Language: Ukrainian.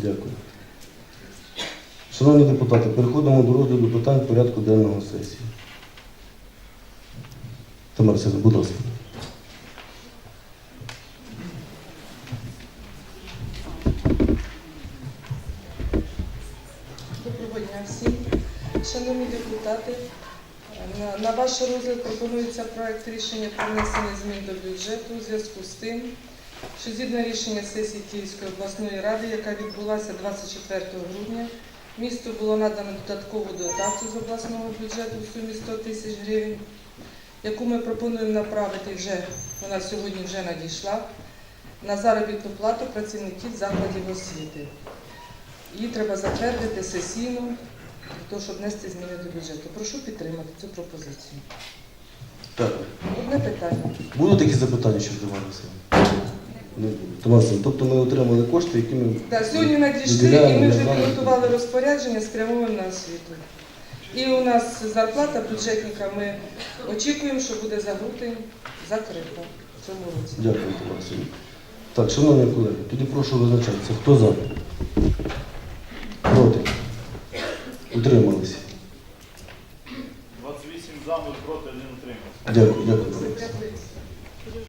Дякую. Шановні депутати, переходимо до розгляду питань порядку денного сесії. Тамара Сергійовна, будь ласка. Доброго дня всім. Шановні депутати, на ваш розгляд пропонується проект рішення про внесення змін до бюджету у зв'язку з тим, що згідно рішення сесії Київської обласної ради, яка відбулася 24 грудня, місту було надано додаткову дотацію з обласного бюджету в сумі 100 тисяч гривень, яку ми пропонуємо направити вона сьогодні вже надійшла, на заробітну плату працівників закладів освіти. Її треба затвердити сесійно, для того, щоб внести зміни до бюджету. Прошу підтримати цю пропозицію. Так. Одне питання. Будуть такі запитання, що Тамара Васильівна? Не буде. Тамара Васильівна, тобто ми отримали кошти, які ми... Так, сьогодні надійшли, і ми вже підготували розпорядження, спрямовані на освіту. І у нас зарплата бюджетника, ми очікуємо, що буде за грудень закрита в цьому році. Дякую, Тамара Васильівна. Так, шановні колеги, тоді прошу визначатися. Хто за? Проти? Утрималися? 28 за, 0 проти, 1 утримався. Дякую, дякую.